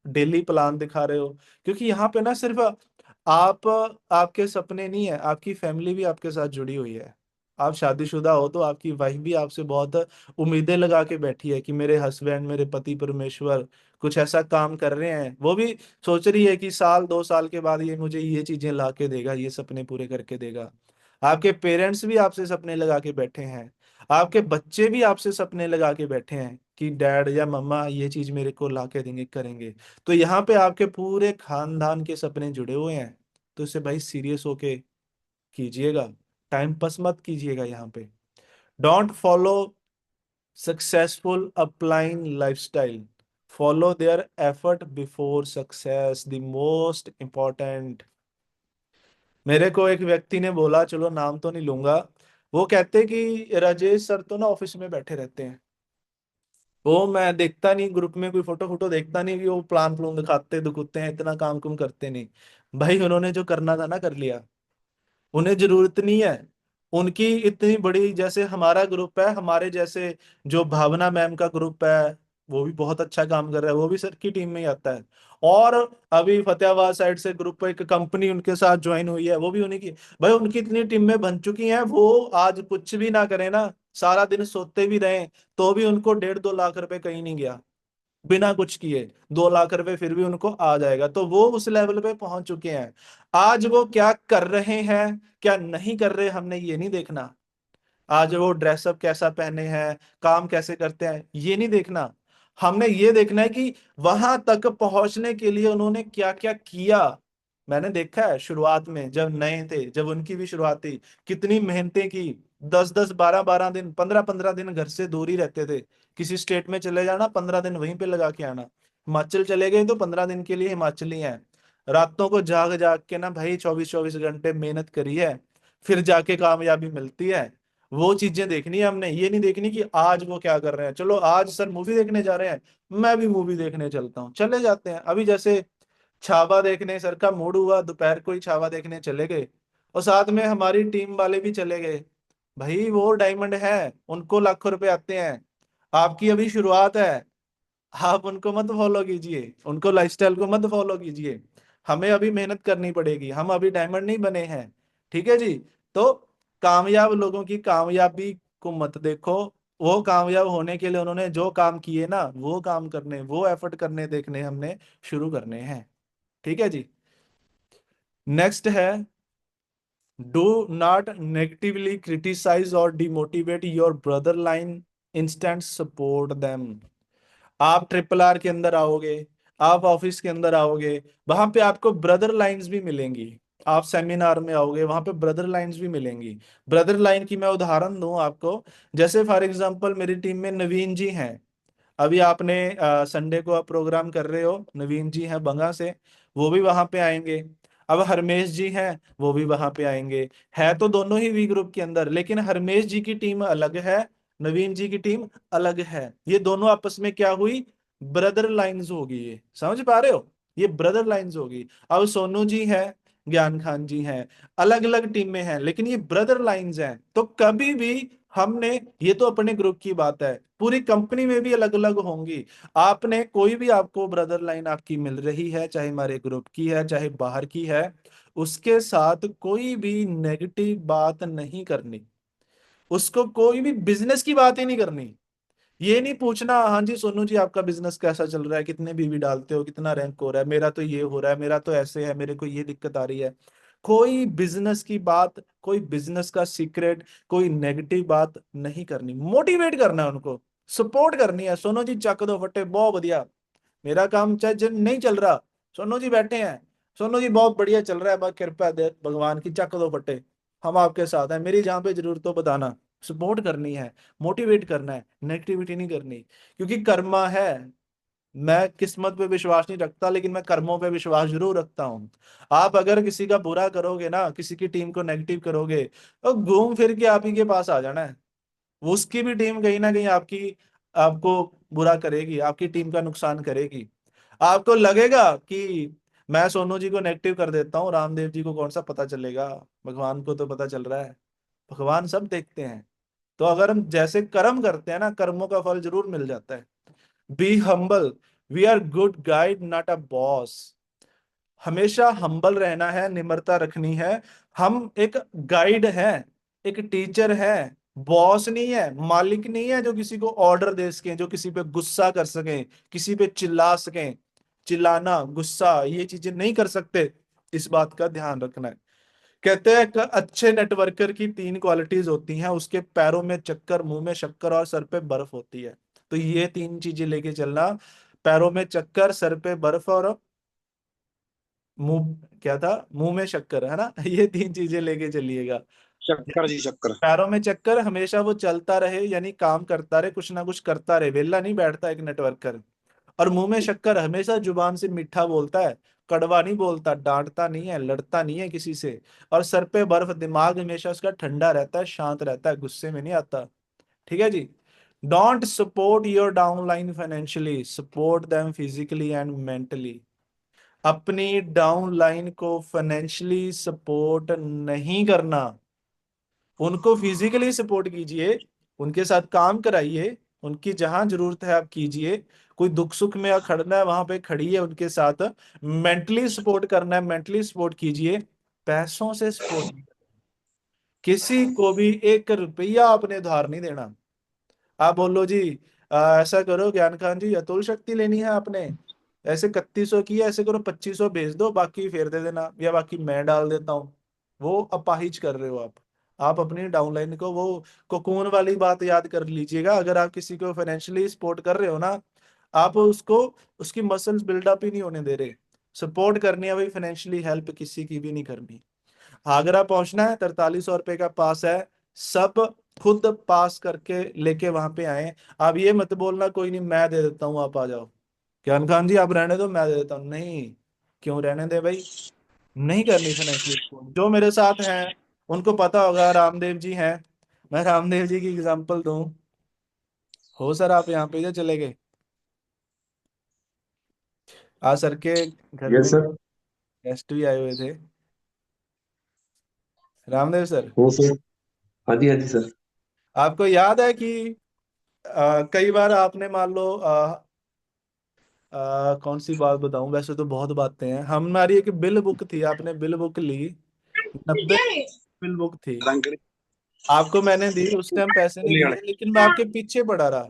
डेली प्लान दिखा रहे हो। क्योंकि यहाँ पे ना सिर्फ आप, आपके सपने नहीं है, आपकी फैमिली भी आपके साथ जुड़ी हुई है। आप शादीशुदा हो तो आपकी वाइफ भी आपसे बहुत उम्मीदें लगा के बैठी है कि मेरे हस्बैंड, मेरे पति परमेश्वर कुछ ऐसा काम कर रहे हैं। वो भी सोच रही है कि साल 2 साल के बाद ये मुझे ये चीजें ला के देगा, ये सपने पूरे करके देगा। आपके पेरेंट्स भी आपसे सपने लगा के बैठे हैं। आपके बच्चे भी आपसे सपने लगा के बैठे हैं कि डैड या मम्मा ये चीज मेरे को ला के देंगे, करेंगे। तो यहाँ पे आपके पूरे खानदान के सपने जुड़े हुए हैं। तो इसे भाई सीरियस होके कीजिएगा, टाइम पास मत कीजिएगा यहाँ पे। Don't follow successful upline lifestyle, follow their effort before success, the most important. मेरे को एक व्यक्ति ने बोला, चलो नाम तो नहीं लूंगा, वो कहते कि राजेश सर तो ना ऑफिस में बैठे रहते हैं, वो मैं देखता नहीं ग्रुप में कोई फोटो फोटो देखता नहीं कि वो प्लान प्लून दिखाते दुखते हैं, इतना काम कुम करते नहीं। भाई उन्होंने जो करना था ना कर लिया, उन्हें जरूरत नहीं है उनकी इतनी बड़ी। जैसे हमारा ग्रुप है, हमारे जैसे जो भावना मैम का ग्रुप है, वो भी बहुत अच्छा काम कर रहा है, वो भी सर की टीम में ही आता है। और अभी फतेहाबाद साइड से ग्रुप एक कंपनी उनके साथ ज्वाइन हुई है, वो भी उन्हीं की। भाई उनकी इतनी टीमें बन चुकी हैं, वो आज कुछ भी ना करे ना, सारा दिन सोते भी रहे, तो भी उनको 1.5-2 लाख रुपए कहीं नहीं गया, बिना कुछ किए 2 लाख रुपए फिर भी उनको आ जाएगा। तो वो उस लेवल पे पहुंच चुके हैं। आज वो क्या कर रहे हैं, क्या नहीं कर रहे, हमने ये नहीं देखना। आज वो ड्रेसअप कैसा पहने हैं, काम कैसे करते हैं, ये नहीं देखना। हमने ये देखना है कि वहां तक पहुंचने के लिए उन्होंने क्या क्या किया। मैंने देखा है शुरुआत में जब नए थे, जब उनकी भी शुरुआत थी, कितनी मेहनतें की। 10-10, 12-12 दिन, 15-15 दिन घर से दूर ही रहते थे। किसी स्टेट में चले जाना, 15 दिन वहीं पे लगा के आना। हिमाचल चले गए तो 15 दिन के लिए हिमाचली हैं। रातों को जाग जाग के ना भाई 24-24 घंटे मेहनत करी है, फिर जाके कामयाबी मिलती है। वो चीजें देखनी है हमने, ये नहीं देखनी कि आज वो क्या कर रहे हैं। चलो आज सर मूवी देखने जा रहे हैं, मैं भी मूवी देखने चलता हूँ, चले जाते हैं। अभी जैसे छावा देखने सर का मूड हुआ, दोपहर को ही छावा देखने चले गए, और साथ में हमारी टीम वाले भी चले गए। भाई वो डायमंड है, उनको लाखों रुपए आते हैं। आपकी अभी शुरुआत है, आप उनको मत फॉलो कीजिए, उनको लाइफस्टाइल को मत फॉलो कीजिए। हमें अभी मेहनत करनी पड़ेगी, हम अभी डायमंड नहीं बने हैं। ठीक है जी। तो कामयाब लोगों की कामयाबी को मत देखो, वो कामयाब होने के लिए उन्होंने जो काम किए ना, वो काम करने, वो एफर्ट करने देखने हमने शुरू करने हैं। ठीक है जी। नेक्स्ट है, डू नॉट नेगेटिवली क्रिटिसाइज और demotivate your brother line, instant support them. आप ट्रिपल आर के अंदर आओगे, आप ऑफिस के अंदर आओगे, वहां पे आपको ब्रदर लाइंस भी मिलेंगी। आप सेमिनार में आओगे, वहां पे ब्रदर लाइंस भी मिलेंगी। ब्रदर लाइन की मैं उदाहरण दूं आपको, जैसे फॉर एग्जांपल मेरी टीम में नवीन जी हैं। अभी आपने संडे को आप प्रोग्राम कर रहे हो, नवीन जी हैं बंगा से, वो भी वहां पे आएंगे। अब हरमेश जी हैं, वो भी वहां पे आएंगे। है तो दोनों ही वी ग्रुप के अंदर, लेकिन हरमेश जी की टीम अलग है, नवीन जी की टीम अलग है। ये दोनों आपस में क्या हुई, ब्रदर लाइंस होगी। ये समझ पा रहे हो, ये ब्रदर लाइंस होगी। अब सोनू जी है, ज्ञान खान जी हैं, अलग अलग टीम में हैं, लेकिन ये ब्रदर लाइंस हैं। तो कभी भी हमने, ये तो अपने ग्रुप की बात है, पूरी कंपनी में भी अलग अलग होंगी। आपने कोई भी, आपको ब्रदर लाइन आपकी मिल रही है, चाहे हमारे ग्रुप की है चाहे बाहर की है, उसके साथ कोई भी नेगेटिव बात नहीं करनी। उसको कोई भी बिजनेस की बात ही नहीं करनी। ये नहीं पूछना, हाँ जी सोनू जी आपका बिजनेस कैसा चल रहा है, कितने बीवी डालते हो, कितना रैंक हो रहा है, मेरा तो ये हो रहा है, मेरा तो ऐसे है, मेरे को ये दिक्कत आ रही है। कोई बिजनेस की बात, कोई बिजनेस का सीक्रेट, कोई नेगेटिव बात नहीं करनी। मोटिवेट करना है उनको, सपोर्ट करनी है। सोनू जी चक दो फट्टे, बहुत बढ़िया, मेरा काम चाहे नहीं चल रहा, सोनू जी बैठे हैं, सोनू जी बहुत बढ़िया चल रहा है, बस कृपया दे भगवान की, चक दो फट्टे। हम आपके साथ हैं, मेरी जहाँ पे जरूरत हो बताना, सपोर्ट करनी है, मोटिवेट करना है, नेगेटिविटी नहीं करनी। क्योंकि कर्मा है, मैं किस्मत पे विश्वास नहीं रखता, लेकिन मैं कर्मों पे विश्वास जरूर रखता हूँ। आप अगर किसी का बुरा करोगे ना, किसी की टीम को नेगेटिव करोगे, तो घूम फिर के आप ही के पास आ जाना है। वो उसकी भी टीम कहीं ना कहीं आपकी, आपको बुरा करेगी, आपकी टीम का नुकसान करेगी। आपको लगेगा कि मैं सोनू जी को नेगेटिव कर देता हूँ, रामदेव जी को कौन सा पता चलेगा, भगवान को तो पता चल रहा है, भगवान सब देखते हैं। तो अगर हम जैसे कर्म करते हैं ना, कर्मों का फल जरूर मिल जाता है। Be humble, we are good guide not a boss. हमेशा हम्बल रहना है, निम्रता रखनी है। हम एक गाइड हैं, एक टीचर है, बॉस नहीं है, मालिक नहीं है जो किसी को ऑर्डर दे सके, जो किसी पे गुस्सा कर सके, किसी पे चिल्ला सके। चिल्लाना, गुस्सा, ये चीजें नहीं कर सकते। इस बात का ध्यान रखना है। कहते हैं कि अच्छे नेटवर्कर की तीन क्वालिटीज होती हैं, उसके पैरों में चक्कर, मुंह में शक्कर और सर पे बर्फ होती है। तो ये तीन चीजें लेके चलना, पैरों में चक्कर, सर पे बर्फ और मुंह, क्या था, मुंह में शक्कर, है ना। ये तीन चीजें लेके चलिएगा। शक्कर जी शक्कर। पैरों में चक्कर, हमेशा वो चलता रहे, यानी काम करता रहे, कुछ ना कुछ करता रहे, वेला नहीं बैठता एक नेटवर्कर। और मुंह में शक्कर, हमेशा जुबान से मीठा बोलता है, कड़वा नहीं बोलता, डांटता नहीं है, लड़ता नहीं है किसी से। और सर पे बर्फ, दिमाग हमेशा उसका ठंडा रहता है, शांत रहता है, गुस्से में नहीं आता। ठीक है जी। Don't support your downline financially, support them physically and mentally. अपनी डाउनलाइन को फाइनेंशियली सपोर्ट नहीं करना, उनको फिजिकली सपोर्ट कीजिए, उनके साथ काम कराइए, उनकी जहां जरूरत है आप कीजिए। कोई दुख सुख में खड़ना है, वहां पे खड़ी है उनके साथ। मेंटली सपोर्ट करना है, मेंटली सपोर्ट कीजिए। पैसों से सपोर्ट नहीं करना। किसी को भी एक रुपया आपने उधार नहीं देना। आप बोलो जी, ऐसा करो ज्ञान खान जी, अतुल शक्ति लेनी है आपने, ऐसे 3100 की है, ऐसे करो 2500 भेज दो, बाकी फेर दे देना, या बाकी मैं डाल देता हूँ। वो अपाहिज कर रहे हो आप। आप अपनी डाउनलाइन को, वो कोकून वाली बात याद कर लीजिएगा। अगर आप किसी को फाइनेंशियली सपोर्ट कर रहे हो ना, आप उसको, उसकी मसल्स बिल्डअप ही नहीं होने दे रहे। सपोर्ट करनी है भाई, फाइनेंशियली हेल्प किसी की भी नहीं करनी। आगरा पहुंचना है, 4300 रुपए का पास है, सब खुद पास करके लेके वहां पे आए। आप ये मत बोलना कोई नहीं मैं दे देता हूँ आप आ जाओ, ज्ञान खान जी आप रहने दो मैं दे देता हूँ, नहीं। क्यों रहने दे भाई, नहीं करनी फाइनेंशियल सपोर्ट। जो मेरे साथ हैं उनको पता होगा, रामदेव जी हैं, मैं रामदेव जी की एग्जांपल दूं। हो सर आप यहाँ पे जो चले गए, आज सर के घर यस पे सर। गेस्ट भी आए हुए थे, रामदेव सर। हो सर। हाँ जी हाँ जी सर। आपको याद है कि कई बार आपने मान लो, कौन सी बात बताऊं, वैसे तो बहुत बातें हैं। हमारी एक बिल बुक थी, आपने बिल बुक ली, 90 बिल बुक थी, आपको मैंने दी, उस टाइम पैसे नहीं दिए, लेकिन मैं आपके पीछे पड़ा रहा।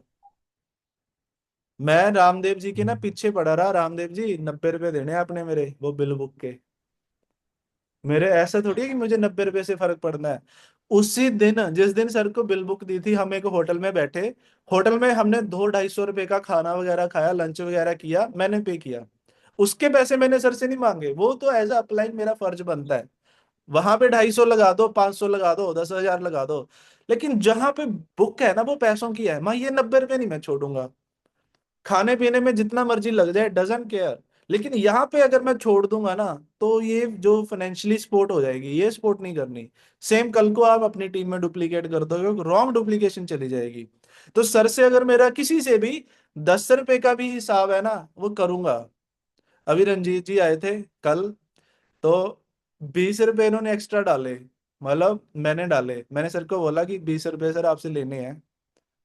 मैं रामदेव जी के ना पीछे पड़ा रहा, रामदेव जी 90 रुपए देने हैं आपने मेरे वो बिल बुक के। मेरे ऐसा थोड़ी है कि मुझे 90 रुपए से फर्क पड़ना है। उसी दिन, जिस दिन सर को बिल बुक दी थी, हम एक होटल में बैठे, होटल में हमने 200-250 रुपए का खाना वगैरह खाया, लंच वगैरह किया, मैंने पे किया। उसके पैसे मैंने सर से नहीं मांगे, वो तो एज अपलाइन मेरा फर्ज बनता है। वहां पे 250 लगा दो, 500 लगा दो, 10,000 लगा दो, लेकिन जहां पे बुक है ना वो पैसों की है, मैं ये 90 रुपए नहीं मैं छोड़ूंगा। खाने पीने में जितना मर्जी लग जाए, डजंट केयर। लेकिन यहाँ पे अगर मैं छोड़ दूंगा ना, तो ये जो फाइनेंशियली सपोर्ट हो जाएगी, ये सपोर्ट नहीं करनी। सेम कल को आप अपनी टीम में डुप्लीकेट कर दोगे, रॉन्ग डुप्लीकेशन चली जाएगी। तो सर से अगर मेरा किसी से भी 10 रुपए का भी हिसाब है ना, वो करूंगा। अभी रंजीत जी आए थे कल, तो 20 रुपए इन्होंने एक्स्ट्रा डाले, मतलब मैंने डाले, मैंने सर को बोला कि 20 रुपए सर आपसे लेने हैं।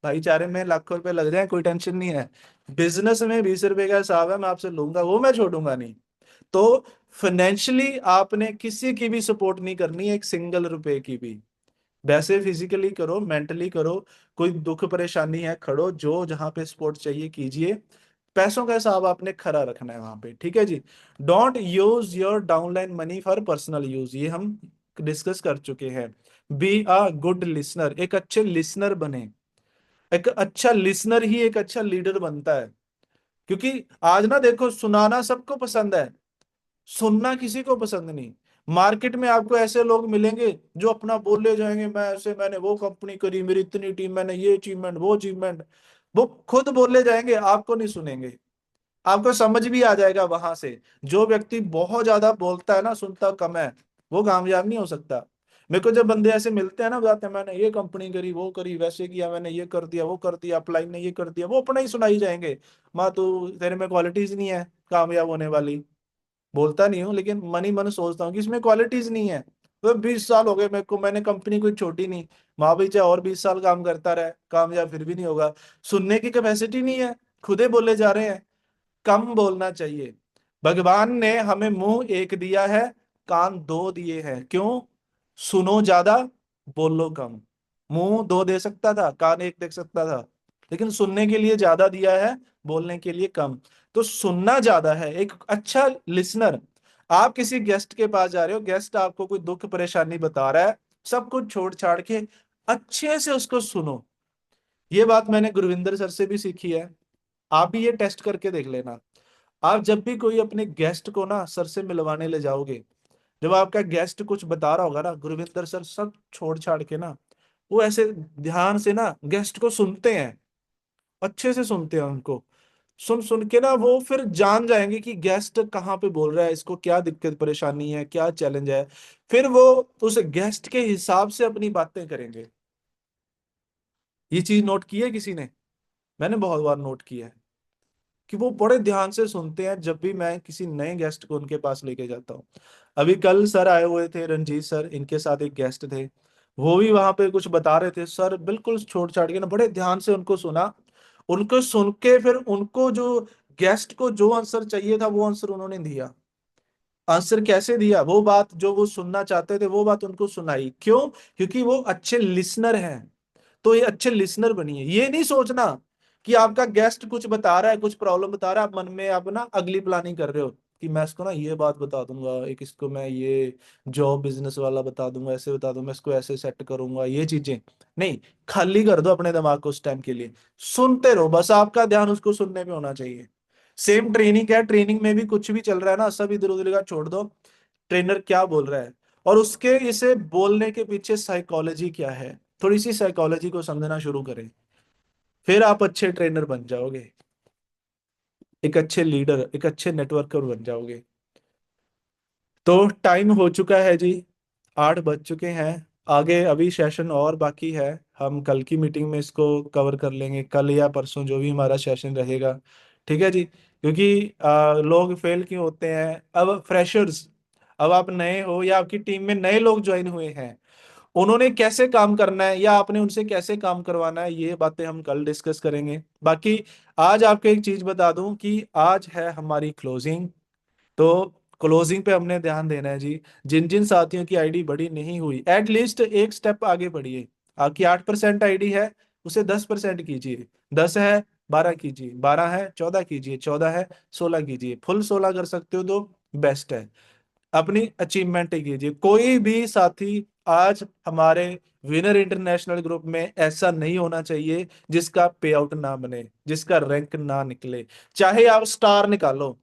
भाईचारे में लाखों रुपए लग जाए कोई टेंशन नहीं है, बिजनेस में 20 रुपए का हिसाब है, मैं आपसे लूंगा, वो मैं छोड़ूंगा नहीं। तो फाइनेंशियली आपने किसी की भी सपोर्ट नहीं करनी, एक सिंगल रुपए की भी। वैसे फिजिकली करो, मेंटली करो, कोई दुख परेशानी है खड़ो, जो जहां पे सपोर्ट चाहिए कीजिए। पैसों का हिसाब आपने खरा रखना है वहां पे, ठीक है जी। Don't use your downline money for personal use, ये हम डिस्कस कर चुके हैं। बी अ गुड लिसनर, एक अच्छे लिसनर बने। एक अच्छा लिसनर ही एक अच्छा लीडर बनता है। क्योंकि आज ना देखो, सुनाना सबको पसंद है, सुनना किसी को पसंद नहीं। मार्केट में आपको ऐसे लोग मिलेंगे जो अपना बोले जाएंगे, मैं ऐसे, मैंने वो कंपनी करी, मेरी इतनी टीम, मैंने ये अचीवमेंट, वो अचीवमेंट। वो खुद बोले जाएंगे, आपको नहीं सुनेंगे। आपको समझ भी आ जाएगा वहां से, जो व्यक्ति बहुत ज्यादा बोलता है ना, सुनता कम है, वो कामयाब नहीं हो सकता। मेरे को जब बंदे ऐसे मिलते हैं ना, बताते हैं मैंने ये कंपनी करी, वो करी, वैसे किया, मैंने ये कर दिया, वो कर दिया, अपलाइन ने ये कर दिया, वो अपना ही सुनाई जाएंगे। माँ तू, तेरे में क्वालिटीज नहीं है कामयाब होने वाली। बोलता नहीं हूँ, लेकिन मन ही मन सोचता हूँ कि इसमें क्वालिटीज नहीं है। तो 20 साल हो गए मेरे को, मैंने कंपनी कोई छोटी नहीं। माँ भाई चाहे और 20 साल काम करता रहे, कामयाब फिर भी नहीं होगा। सुनने की कैपेसिटी नहीं है, खुदे बोले जा रहे हैं। कम बोलना चाहिए। भगवान ने हमें मुंह एक दिया है, कान दो दिए हैं। क्यों? सुनो ज्यादा, बोलो कम। मुंह दो दे सकता था, कान एक दे सकता था, लेकिन सुनने के लिए ज्यादा दिया है, बोलने के लिए कम। तो सुनना ज्यादा है, एक अच्छा लिसनर। आप किसी गेस्ट के पास जा रहे हो, गेस्ट आपको कोई दुख परेशानी बता रहा है, सब कुछ छोड़ छाड़ के अच्छे से उसको सुनो। ये बात मैंने गुरविंदर सर से भी सीखी है। आप भी ये टेस्ट करके देख लेना। आप जब भी कोई अपने गेस्ट को ना सर से मिलवाने ले जाओगे, जब आपका गेस्ट कुछ बता रहा होगा ना, गुरविंदर सर सब छोड़ छाड़ के ना, वो ऐसे ध्यान से ना गेस्ट को सुनते हैं, अच्छे से सुनते हैं उनको। सुन सुन के ना वो फिर जान जाएंगे कि गेस्ट कहाँ पे बोल रहा है, इसको क्या दिक्कत परेशानी है, क्या चैलेंज है। फिर वो उस गेस्ट के हिसाब से अपनी बातें करेंगे। ये चीज नोट की है किसी ने? मैंने बहुत बार नोट किया है कि वो बड़े ध्यान से सुनते हैं जब भी मैं किसी नए गेस्ट को उनके पास लेके जाता हूँ। अभी कल सर आए हुए थे, रंजीत सर, इनके साथ एक गेस्ट थे। वो भी वहां पे कुछ बता रहे थे, सर बिल्कुल छोड़ छाड़ के ना बड़े ध्यान से उनको सुना। उनको सुन के फिर उनको जो गेस्ट को जो आंसर चाहिए था वो आंसर उन्होंने दिया। आंसर कैसे दिया? वो बात जो वो सुनना चाहते थे वो बात उनको सुनाई। क्यों? क्योंकि वो अच्छे लिसनर हैं। तो ये अच्छे लिसनर बनिए। ये नहीं सोचना कि आपका गेस्ट कुछ बता रहा है, कुछ प्रॉब्लम बता रहा है, आप मन में आप ना अगली प्लानिंग कर रहे हो कि मैं इसको ना ये बात बता दूंगा, एक इसको मैं ये जॉब बिजनेस वाला बता दूंगा, ऐसे बता दूंगा, इसको ऐसे सेट करूंगा, ये चीजें नहीं। खाली कर दो अपने दिमाग को उस टाइम के लिए। सुनते रहो, बस आपका ध्यान उसको सुनने पे होना चाहिए। सेम ट्रेनिंग है, ट्रेनिंग में भी कुछ भी चल रहा है ना, सब इधर उधर का छोड़ दो। ट्रेनर क्या बोल रहा है, और उसके इसे बोलने के पीछे साइकोलॉजी क्या है, थोड़ी सी साइकोलॉजी को समझना शुरू करें। फिर आप अच्छे ट्रेनर बन जाओगे, एक अच्छे लीडर, एक अच्छे नेटवर्कर बन जाओगे। तो टाइम हो चुका है जी, 8 बज चुके हैं। आगे अभी सेशन और बाकी है। हम कल की मीटिंग में इसको कवर कर लेंगे, कल या परसों जो भी हमारा सेशन रहेगा। ठीक है जी, क्योंकि लोग फेल क्यों होते हैं? अब फ्रेशर्स, अब आप नए हो या आपकी टीम में नए लोग ज्वाइन हुए हैं, उन्होंने कैसे काम करना है या आपने उनसे कैसे काम करवाना है, ये बातें हम कल डिस्कस करेंगे। बाकी आज आपको एक चीज बता दूं कि आज है हमारी क्लोजिंग। तो क्लोजिंग पे हमने ध्यान देना है जी। जिन जिन साथियों की आईडी बड़ी नहीं हुई, एटलीस्ट एक स्टेप आगे बढ़िए। आपकी 8% आईडी है, उसे 10% कीजिए। 10 है, 12 कीजिए। 12 है, 14 कीजिए। 14 है, 16 कीजिए। फुल 16 कर सकते हो तो बेस्ट है। अपनी अचीवमेंट कीजिए। कोई भी साथी आज हमारे विनर इंटरनेशनल ग्रुप में ऐसा नहीं होना चाहिए जिसका पे आउट ना बने, जिसका रैंक ना निकले। चाहे आप स्टार निकालो,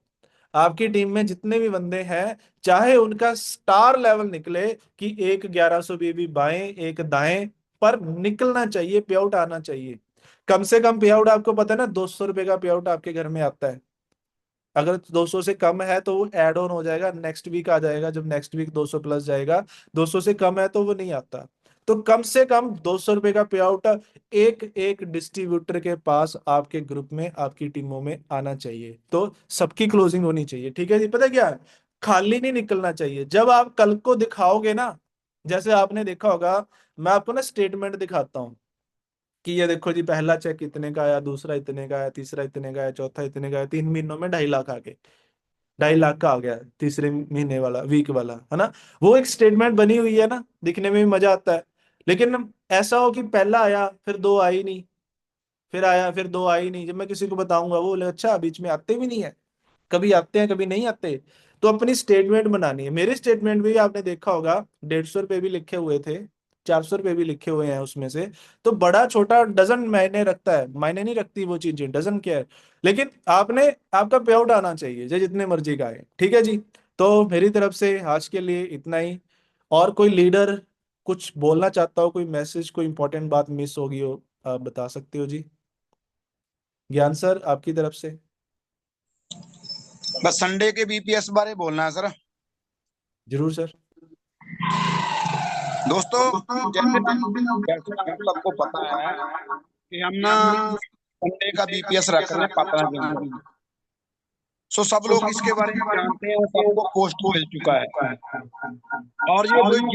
आपकी टीम में जितने भी बंदे हैं, चाहे उनका स्टार लेवल निकले कि एक 1100 बीबी बाएं एक दाएं, पर निकलना चाहिए, पे आउट आना चाहिए। कम से कम पे आउट आपको पता है ना, 200 रुपए का पे आउट आपके घर में आता है। अगर 200 से कम है तो वो एड ऑन हो जाएगा, नेक्स्ट वीक आ जाएगा, जब नेक्स्ट वीक 200 प्लस जाएगा। 200 से कम है तो वो नहीं आता। तो कम से कम 200 रुपए का पे आउट एक एक डिस्ट्रीब्यूटर के पास आपके ग्रुप में, आपकी टीमों में आना चाहिए। तो सबकी क्लोजिंग होनी चाहिए। ठीक है जी, पता है क्या है? खाली नहीं निकलना चाहिए। जब आप कल को दिखाओगे ना, जैसे आपने देखा होगा, मैं आपको ना स्टेटमेंट दिखाता हूँ कि ये देखो जी, पहला चेक इतने का आया, दूसरा इतने का आया, तीसरा इतने का आया, चौथा इतने का आया, 3 महीनों में 2.5 लाख आ गए। 2.5 लाख का आ गया तीसरे महीने वाला, वीक वाला, है ना? वो एक स्टेटमेंट बनी हुई है ना, दिखने में भी मजा आता है। लेकिन ऐसा हो कि पहला आया, फिर दो आई नहीं, फिर आया, फिर दो आई नहीं, जब मैं किसी को बताऊंगा वो बोले अच्छा बीच में आते भी नहीं है। कभी आते हैं, कभी नहीं आते। तो अपनी स्टेटमेंट बनानी है। मेरे स्टेटमेंट भी आपने देखा होगा, 150 रुपये भी लिखे हुए थे, 400 रुपये भी लिखे हुए हैं उसमें से। तो बड़ा छोटा डजन मायने रखता है, मायने नहीं रखती वो चीजें, डजन क्या है। लेकिन आपने, आपका पे आउट आना चाहिए, चाहे जितने मर्जी का आए। ठीक है जी। तो मेरी तरफ से आज के लिए इतना ही। और कोई लीडर कुछ बोलना चाहता हो, कोई मैसेज, कोई इंपॉर्टेंट बात मिस होगी हो, आप बता सकते हो जी। ज्ञान सर, आपकी तरफ से। बस संडे के बीपीएस बारे बोलना है सर। जरूर सर। दोस्तों, जैसे हम सबको पता है कि हम ना संडे का बीपीएस रख रहे हैं पटना जिले में। सो सब लोग इसके बारे में जानते हैं, सबको पोस्ट मिल चुका है। और ये वही